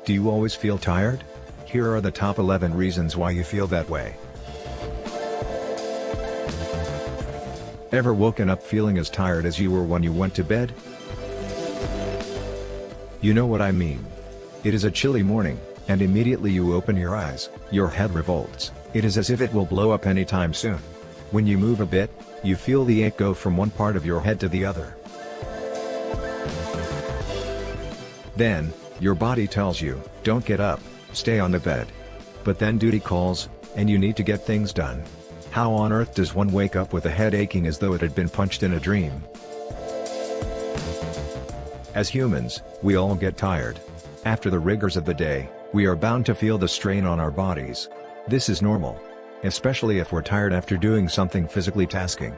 Do you always feel tired? Here are the top 11 reasons why you feel that way. Ever woken up feeling as tired as you were when you went to bed? You know what I mean. It is a chilly morning, and immediately you open your eyes, your head revolts. It is as if it will blow up anytime soon. When you move a bit, you feel the ache go from one part of your head to the other. Then, your body tells you, don't get up, stay on the bed. But then duty calls, and you need to get things done. How on earth does one wake up with a head aching as though it had been punched in a dream? As humans, we all get tired. After the rigors of the day, we are bound to feel the strain on our bodies. This is normal. Especially if we're tired after doing something physically tasking.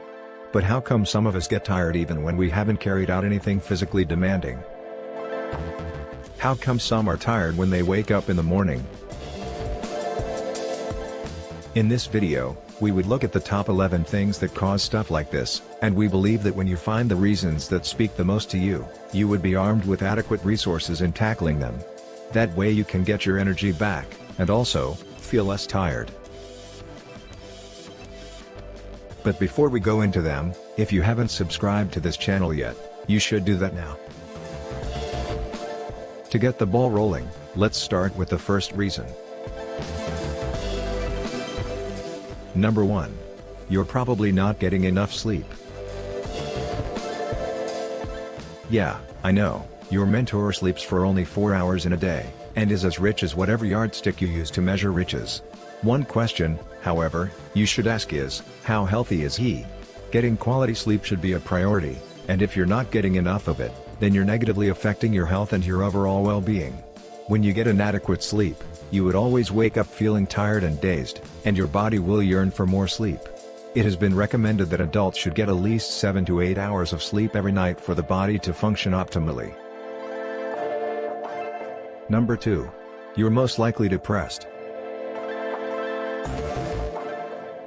But how come some of us get tired even when we haven't carried out anything physically demanding? How come some are tired when they wake up in the morning? In this video, we would look at the top 11 things that cause stuff like this, and we believe that when you find the reasons that speak the most to you, you would be armed with adequate resources in tackling them. That way you can get your energy back, and also, feel less tired. But before we go into them, if you haven't subscribed to this channel yet, you should do that now. To get the ball rolling, let's start with the first reason. Number 1. You're probably not getting enough sleep. Yeah, I know, your mentor sleeps for only 4 hours in a day, and is as rich as whatever yardstick you use to measure riches. One question, however, you should ask is, how healthy is he? Getting quality sleep should be a priority, and if you're not getting enough of it, then you're negatively affecting your health and your overall well-being. When you get inadequate sleep, you would always wake up feeling tired and dazed, and your body will yearn for more sleep. It has been recommended that adults should get at least 7 to 8 hours of sleep every night for the body to function optimally. Number 2. You're most likely depressed.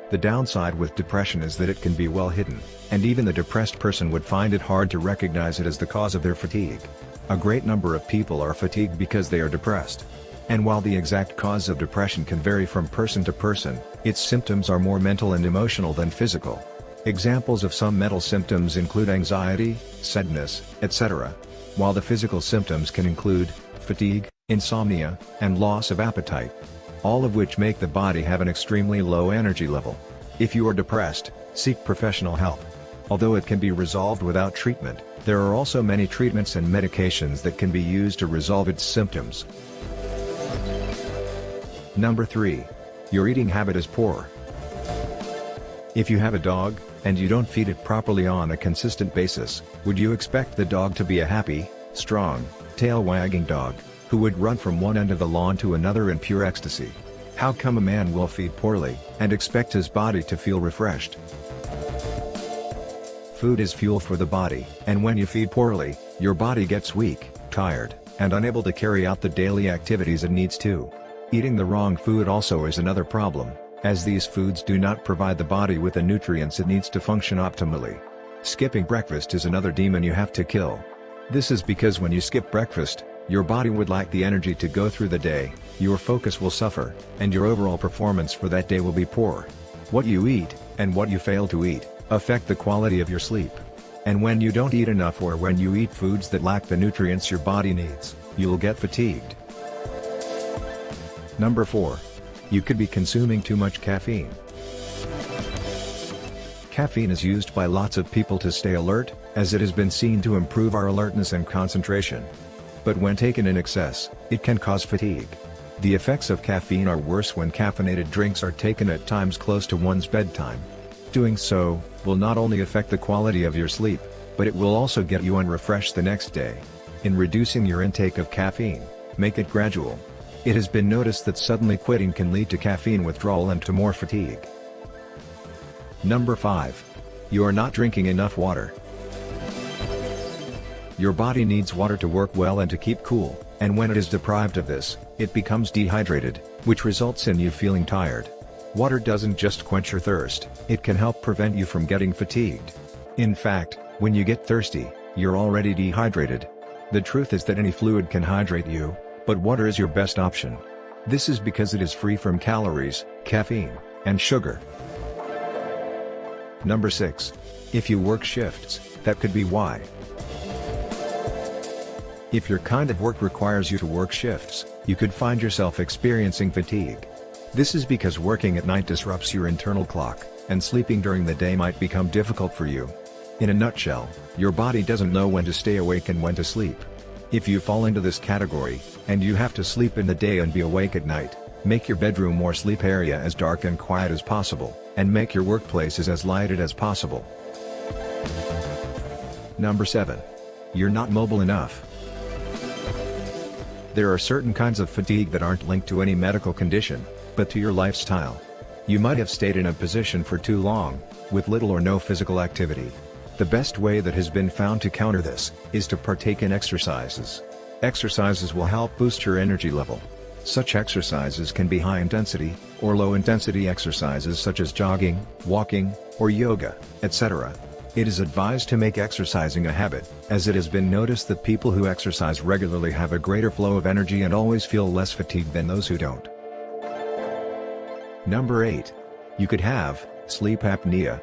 The downside with depression is that it can be well hidden, and even the depressed person would find it hard to recognize it as the cause of their fatigue. A great number of people are fatigued because they are depressed. And while the exact cause of depression can vary from person to person, its symptoms are more mental and emotional than physical. Examples of some mental symptoms include anxiety, sadness, etc., while the physical symptoms can include fatigue, insomnia, and loss of appetite. All of which make the body have an extremely low energy level. If you are depressed, seek professional help. Although it can be resolved without treatment, there are also many treatments and medications that can be used to resolve its symptoms. Number 3. Your eating habit is poor. If you have a dog, and you don't feed it properly on a consistent basis, would you expect the dog to be a happy, strong, tail-wagging dog, who would run from one end of the lawn to another in pure ecstasy? How come a man will feed poorly, and expect his body to feel refreshed? Food is fuel for the body, and when you feed poorly, your body gets weak, tired, and unable to carry out the daily activities it needs to. Eating the wrong food also is another problem, as these foods do not provide the body with the nutrients it needs to function optimally. Skipping breakfast is another demon you have to kill. This is because when you skip breakfast, your body would lack the energy to go through the day, your focus will suffer, and your overall performance for that day will be poor. What you eat, and what you fail to eat, affect the quality of your sleep. And when you don't eat enough or when you eat foods that lack the nutrients your body needs, you'll get fatigued. Number 4. You could be consuming too much caffeine. Caffeine is used by lots of people to stay alert, as it has been seen to improve our alertness and concentration. But when taken in excess, it can cause fatigue. The effects of caffeine are worse when caffeinated drinks are taken at times close to one's bedtime. Doing so will not only affect the quality of your sleep, but it will also get you unrefreshed the next day. In reducing your intake of caffeine, make it gradual. It has been noticed that suddenly quitting can lead to caffeine withdrawal and to more fatigue. Number 5. You are not drinking enough water. Your body needs water to work well and to keep cool, and when it is deprived of this, it becomes dehydrated, which results in you feeling tired. Water doesn't just quench your thirst, it can help prevent you from getting fatigued. In fact, when you get thirsty, you're already dehydrated. The truth is that any fluid can hydrate you, But water is your best option. This is because it is free from calories, caffeine, and sugar. Number 6. If you work shifts, that could be why. If your kind of work requires you to work shifts, you could find yourself experiencing fatigue. This is because working at night disrupts your internal clock, and sleeping during the day might become difficult for you. In a nutshell, your body doesn't know when to stay awake and when to sleep. If you fall into this category, and you have to sleep in the day and be awake at night, make your bedroom or sleep area as dark and quiet as possible, and make your workplaces as lighted as possible. Number 7. You're not mobile enough. There are certain kinds of fatigue that aren't linked to any medical condition, but to your lifestyle. You might have stayed in a position for too long, with little or no physical activity. The best way that has been found to counter this, is to partake in exercises. Exercises will help boost your energy level. Such exercises can be high-intensity, or low-intensity exercises such as jogging, walking, or yoga, etc. It is advised to make exercising a habit, as it has been noticed that people who exercise regularly have a greater flow of energy and always feel less fatigued than those who don't. Number 8. You could have sleep apnea.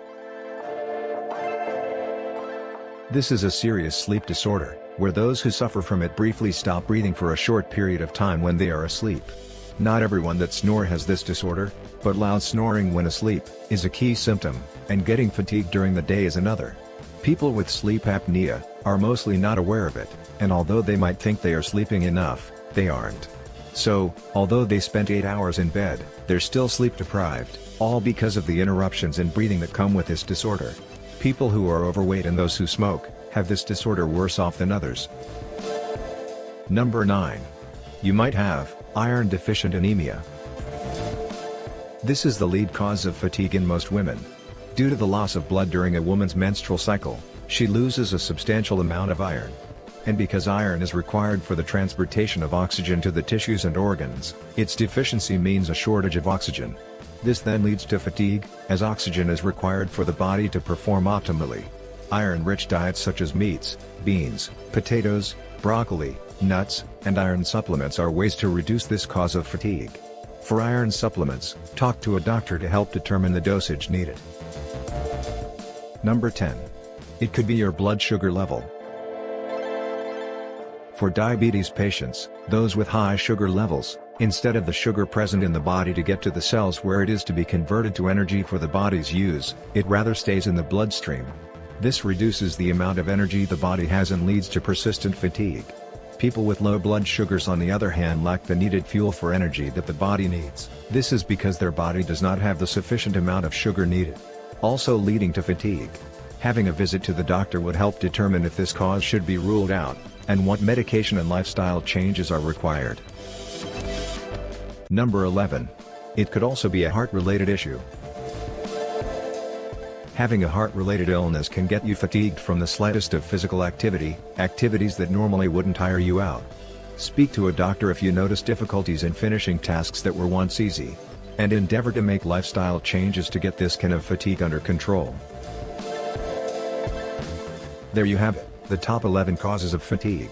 This is a serious sleep disorder, where those who suffer from it briefly stop breathing for a short period of time when they are asleep. Not everyone that snores has this disorder, but loud snoring when asleep is a key symptom, and getting fatigued during the day is another. People with sleep apnea are mostly not aware of it, and although they might think they are sleeping enough, they aren't. So, although they spent 8 hours in bed, they're still sleep deprived, all because of the interruptions in breathing that come with this disorder. People who are overweight and those who smoke have this disorder worse off than others. Number 9. You might have iron-deficiency anemia. This is the lead cause of fatigue in most women. Due to the loss of blood during a woman's menstrual cycle, she loses a substantial amount of iron. And because iron is required for the transportation of oxygen to the tissues and organs, its deficiency means a shortage of oxygen. This then leads to fatigue, as oxygen is required for the body to perform optimally. Iron-rich diets such as meats, beans, potatoes, broccoli, nuts, and iron supplements are ways to reduce this cause of fatigue. For iron supplements, talk to a doctor to help determine the dosage needed. Number 10. It could be your blood sugar level. For diabetes patients, those with high sugar levels, instead of the sugar present in the body to get to the cells where it is to be converted to energy for the body's use, it rather stays in the bloodstream. This reduces the amount of energy the body has and leads to persistent fatigue. People with low blood sugars on the other hand lack the needed fuel for energy that the body needs. This is because their body does not have the sufficient amount of sugar needed, also leading to fatigue. Having a visit to the doctor would help determine if this cause should be ruled out, and what medication and lifestyle changes are required. Number 11. It could also be a heart-related issue. Having a heart-related illness can get you fatigued from the slightest of physical activity, activities that normally wouldn't tire you out. Speak to a doctor if you notice difficulties in finishing tasks that were once easy, and endeavor to make lifestyle changes to get this kind of fatigue under control. There you have it, the top 11 causes of fatigue.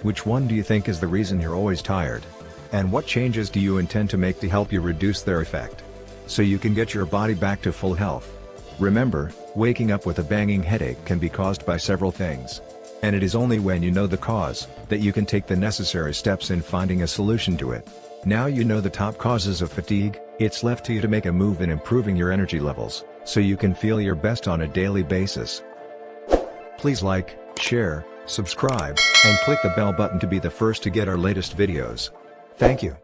Which one do you think is the reason you're always tired? And what changes do you intend to make to help you reduce their effect, so you can get your body back to full health? Remember, waking up with a banging headache can be caused by several things. And it is only when you know the cause, that you can take the necessary steps in finding a solution to it. Now you know the top causes of fatigue, it's left to you to make a move in improving your energy levels, so you can feel your best on a daily basis. Please like, share, subscribe, and click the bell button to be the first to get our latest videos. Thank you.